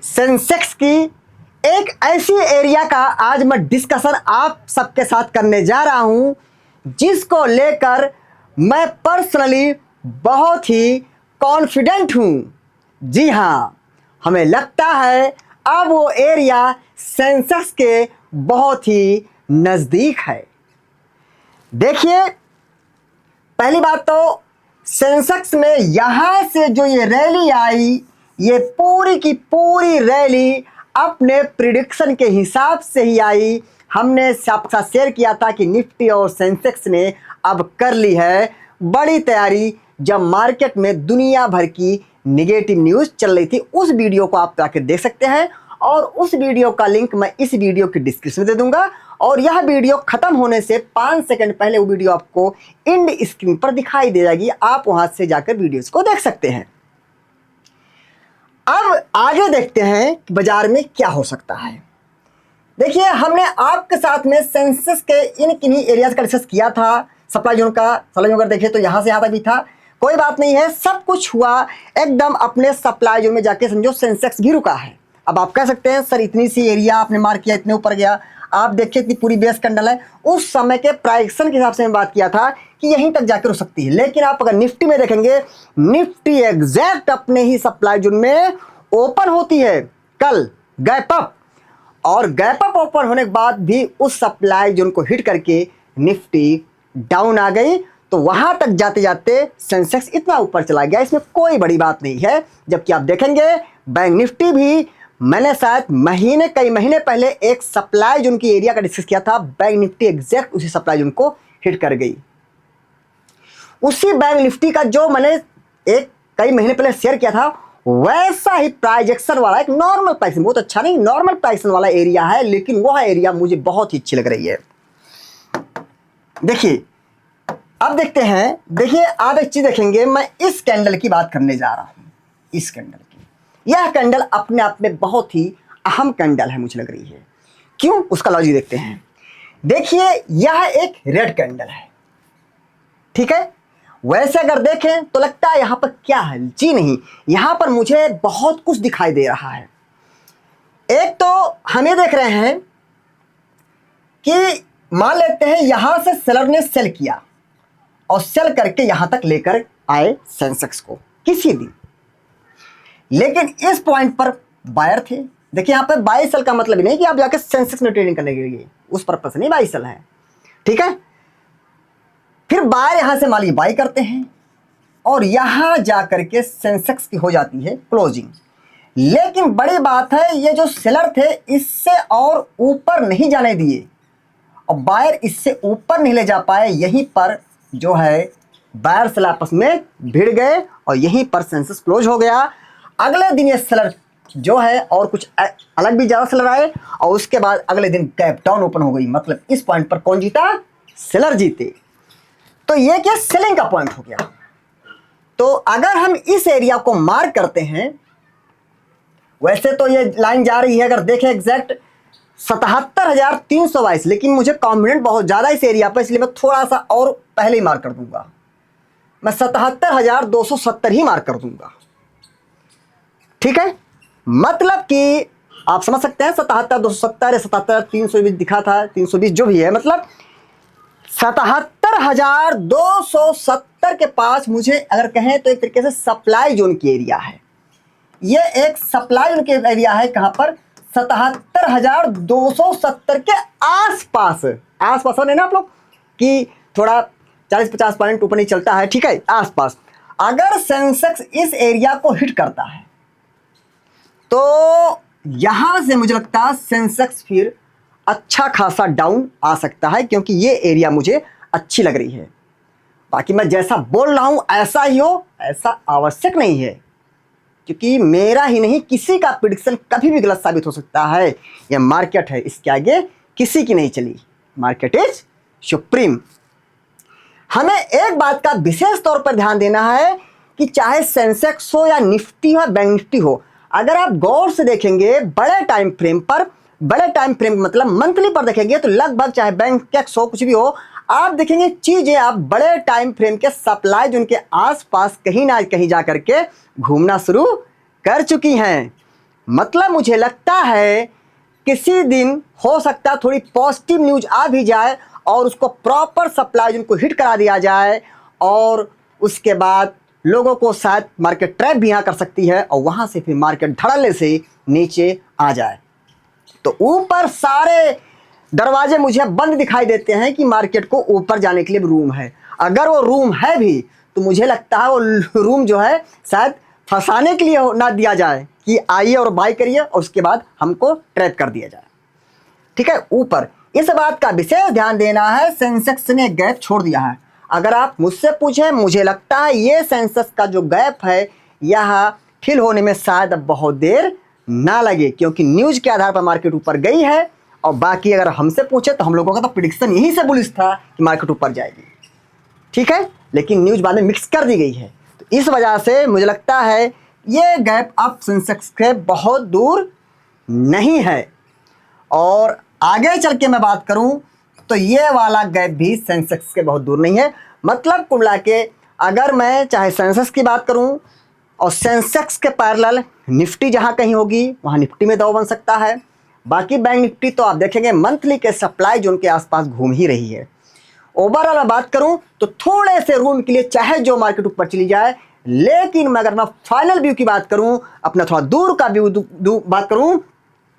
Sensex की एक ऐसी एरिया का आज मैं डिस्कशन आप सबके साथ करने जा रहा हूं जिसको लेकर मैं पर्सनली बहुत ही कॉन्फिडेंट हूं। जी हां, हमें लगता है अब वो एरिया सेंसेक्स के बहुत ही नज़दीक है। देखिए, पहली बात तो सेंसेक्स में यहां से जो ये रैली आई, ये पूरी की पूरी रैली अपने प्रिडिक्शन के हिसाब से ही आई। हमने आपके साथ शेयर किया था कि निफ्टी और सेंसेक्स ने अब कर ली है बड़ी तैयारी, जब मार्केट में दुनिया भर की नेगेटिव न्यूज़ चल रही थी। उस वीडियो को आप जाकर देख सकते हैं और उस वीडियो का लिंक मैं इस वीडियो की डिस्क्रिप्शन में दे दूंगा और यह वीडियो खत्म होने से 5 सेकंड पहले वो वीडियो आपको एंड स्क्रीन पर दिखाई दे जाएगी। आप वहां से जाकर वीडियोस को देख सकते हैं। अब आगे देखते हैं कि बाजार में क्या हो सकता है। देखिए, हमने आपके साथ में सेंसेक्स के इन किन्हीं एरियाज का डिस्कस किया था। सप्लाई जोन का अगर देखें तो यहां से यहां तक भी था, कोई बात नहीं है, सब कुछ हुआ एकदम अपने सप्लाई जोन में जाके समझो सेंसेक्स भी रुका है। अब आप कह सकते हैं सर इतनी सी एरिया आपने मार्क किया, इतने ऊपर गया, आप देखिए इतनी पूरी बेस कैंडल है। उस समय के प्राइक्शन के हिसाब से मैं बात किया था कि यहीं तक जाकर रुक सकती है, लेकिन आप अगर निफ्टी में देखेंगे, निफ्टी एग्जैक्ट अपने ही सप्लाई जोन में ओपन होती है कल गैप अप, और गैप अप ओपन होने के बाद भी उस सप्लाई जोन को हिट करके निफ्टी डाउन आ गई। तो वहां तक जाते जाते सेंसेक्स इतना ऊपर चला गया, इसमें कोई बड़ी बात नहीं है। जबकि आप देखेंगे बैंक निफ्टी भी, मैंने शायद कई महीने पहले एक सप्लाई जोन की एरिया का डिस्कस किया था, बैंक निफ्टी एग्जैक्ट उसी सप्लाई जोन को हिट कर गई। उसी बैंक निफ्टी का जो मैंने कई महीने पहले शेयर किया था, वैसा ही प्राइजेक्शन वाला एक नॉर्मल प्राइसिंग, बहुत अच्छा नहीं, नॉर्मल प्राइसिंग वाला एरिया है, लेकिन वह एरिया मुझे बहुत ही अच्छी लग रही है। देखिए, अब देखते हैं। देखिए, आप एक चीज देखेंगे, मैं इस कैंडल की बात करने जा रहा हूं। इस कैंडल की, यह कैंडल अपने आप में बहुत ही अहम कैंडल है मुझे लग रही है। क्यों, उसका लॉजिक देखते हैं। देखिए, यह एक रेड कैंडल है, ठीक है। वैसे अगर देखें तो लगता है यहां पर क्या है, जी नहीं, यहां पर मुझे बहुत कुछ दिखाई दे रहा है। एक तो हम ये देख रहे हैं कि मान लेते हैं यहां से सेलर ने सेल किया और सेल करके यहां तक लेकर आए सेंसेक्स को किसी दिन, लेकिन इस पॉइंट पर बायर थे। देखिए, यहां पर बाई सेल का मतलब ही नहीं कि आप जाकर सेंसेक्स में ट्रेडिंग करने के लिए, उस पर्पस से नहीं बाई सेल है, ठीक है। फिर बायर यहां से मालिक बाई करते हैं और यहां जाकर के सेंसेक्स की हो जाती है क्लोजिंग। लेकिन बड़ी बात है, ये जो सेलर थे इससे और ऊपर नहीं जाने दिए और बायर इससे ऊपर नहीं ले जा पाए। यहीं पर जो है बायर सेलर आपस में भिड़ गए और यहीं पर सेंसेक्स क्लोज हो गया। अगले दिन ये सेलर जो है और कुछ अलग भी ज्यादा सेलर आए और उसके बाद अगले दिन गैप डाउन ओपन हो गई। मतलब इस पॉइंट पर कौन जीता, सेलर जीते। तो ये क्या, सेलिंग का पॉइंट हो गया। तो अगर हम इस एरिया को मार्क करते हैं, वैसे तो ये लाइन जा रही है, अगर देखें एग्जैक्ट 77,322, लेकिन मुझे कॉन्फिडेंट बहुत ज्यादा इस एरिया पर, इसलिए मैं थोड़ा सा और पहले ही मार्क कर दूंगा। मैं 77,270 ही मार्क कर दूंगा, ठीक है। मतलब कि आप समझ सकते हैं 77,270 या 77,320 दिखा था, 320 जो भी है, मतलब 77,270 के पास मुझे अगर कहें तो एक तरीके से सप्लाई जोन की एरिया है। ये एक सप्लाई जोन की एरिया है, कहां पर, 77,270 के आसपास। आसपास है ना आप लोग कि थोड़ा 40-50 पॉइंट ऊपर नहीं चलता है, ठीक है, आसपास। अगर सेंसेक्स इस एरिया को हिट करता है तो यहां से मुझे लगता है सेंसेक्स फिर अच्छा खासा डाउन आ सकता है, क्योंकि ये एरिया मुझे अच्छी लग रही है। बाकी मैं जैसा बोल रहा हूं ऐसा ही हो, ऐसा आवश्यक नहीं है, क्योंकि मेरा ही नहीं किसी का प्रेडिक्शन कभी भी गलत साबित हो सकता है। यह मार्केट है, इसके आगे किसी की नहीं चली, मार्केट इज सुप्रीम। हमें एक बात का विशेष तौर पर ध्यान देना है कि चाहे सेंसेक्स हो या निफ्टी हो, बैंक निफ्टी हो, अगर आप गौर से देखेंगे बड़े टाइम फ्रेम पर, बड़े टाइम फ्रेम मतलब मंथली पर देखेंगे, तो लगभग चाहे बैंक एक्स हो, कुछ भी हो, आप देखेंगे चीजें आप बड़े टाइम फ्रेम के सप्लाई जोन के आसपास कहीं ना कहीं जाकर के घूमना शुरू कर चुकी हैं। मतलब मुझे लगता है किसी दिन हो सकता है थोड़ी पॉजिटिव न्यूज आ भी जाए और उसको प्रॉपर सप्लाई जिनको हिट करा दिया जाए और उसके बाद लोगों को शायद मार्केट ट्रैप भी यहाँ कर सकती है और वहाँ से फिर मार्केट धड़ल्ले से नीचे आ जाए। तो ऊपर सारे दरवाजे मुझे बंद दिखाई देते हैं कि मार्केट को ऊपर जाने के लिए रूम है। अगर वो रूम है भी तो मुझे लगता है वो रूम जो है शायद फंसाने के लिए ना दिया जाए कि आइए और बाय करिए और उसके बाद हमको ट्रैप कर दिया जाए। ठीक है, ऊपर इस बात का विशेष ध्यान देना है, सेंसेक्स ने गैप छोड़ दिया है। अगर आप मुझसे पूछें, मुझे लगता है ये सेंसेक्स का जो गैप है यह फिल होने में शायद अब बहुत देर ना लगे, क्योंकि न्यूज के आधार पर मार्केट ऊपर गई है। और बाकी अगर हमसे पूछे तो हम लोगों का तो प्रिडिक्शन यहीं से बुलिश था कि मार्केट ऊपर जाएगी। ठीक है, लेकिन न्यूज बाद में मिक्स कर दी गई है, तो इस वजह से मुझे लगता है ये गैप अब सेंसेक्स के बहुत दूर नहीं है। और आगे चल के मैं बात करूं तो ये वाला गैप भी सेंसेक्स के बहुत दूर नहीं है। मतलब कुल मिला के अगर मैं चाहे सेंसेक्स की बात करूं और सेंसेक्स के पैरेलल निफ्टी जहां कहीं होगी वहां निफ्टी में दाव बन सकता है। बाकी बैंक निफ्टी तो आप देखेंगे मंथली के सप्लाई जोन के आसपास घूम ही रही है। ओवरऑल मैं बात करूं तो थोड़े से रूम के लिए चाहे जो मार्केट ऊपर चली जाए, लेकिन अगर मैं फाइनल व्यू की बात करूं, अपना थोड़ा दूर का व्यू बात करूं,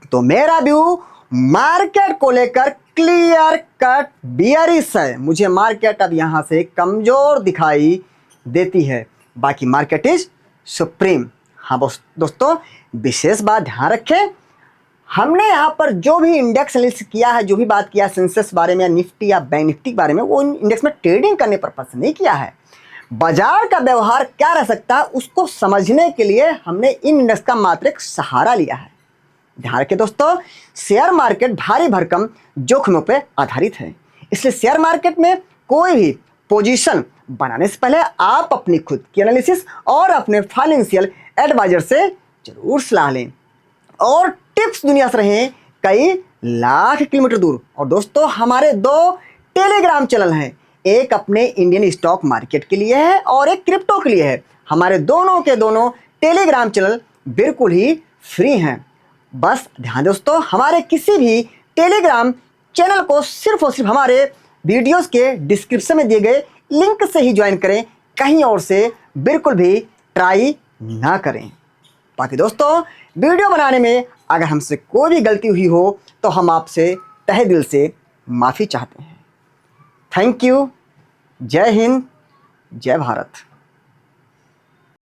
तो मेरा व्यू मार्केट को लेकर क्लियर कट बियरिश है। मुझे मार्केट अब यहां से कमजोर दिखाई देती है। बाकी मार्केट इज सुप्रीम। हाँ दोस्तों, विशेष बात ध्यान रखें, हमने यहाँ पर जो भी इंडेक्स लिस्ट किया है, जो भी बात किया सेंसेक्स बारे में या निफ्टी या बैंक निफ्टी के बारे में, वो इंडेक्स में ट्रेडिंग करने पर्पज से नहीं किया है। बाजार का व्यवहार क्या रह सकता है उसको समझने के लिए हमने इन इंडेक्स का मात्र एक सहारा लिया है। ध्यान रखें दोस्तों, शेयर मार्केट भारी भरकम जोखिमों पर आधारित है, इसलिए शेयर मार्केट में कोई भी पोजीशन बनाने से पहले आप अपनी खुद की एनालिसिस और अपने फाइनेंशियल एडवाइजर से जरूर सलाह लें और टिप्स दुनिया से रहें कई लाख किलोमीटर दूर। और दोस्तों, हमारे 2 टेलीग्राम चैनल हैं, एक अपने इंडियन स्टॉक मार्केट के लिए है और एक क्रिप्टो के लिए है। हमारे दोनों के दोनों टेलीग्राम चैनल बिल्कुल ही फ्री हैं। बस ध्यान दोस्तों, हमारे किसी भी टेलीग्राम चैनल को सिर्फ और सिर्फ हमारे वीडियोस के डिस्क्रिप्शन में दिए गए लिंक से ही ज्वाइन करें, कहीं और से बिल्कुल भी ट्राई ना करें। बाकी दोस्तों, वीडियो बनाने में अगर हमसे कोई भी गलती हुई हो तो हम आपसे तहे दिल से माफ़ी चाहते हैं। Thank you. जय हिंद, जय भारत।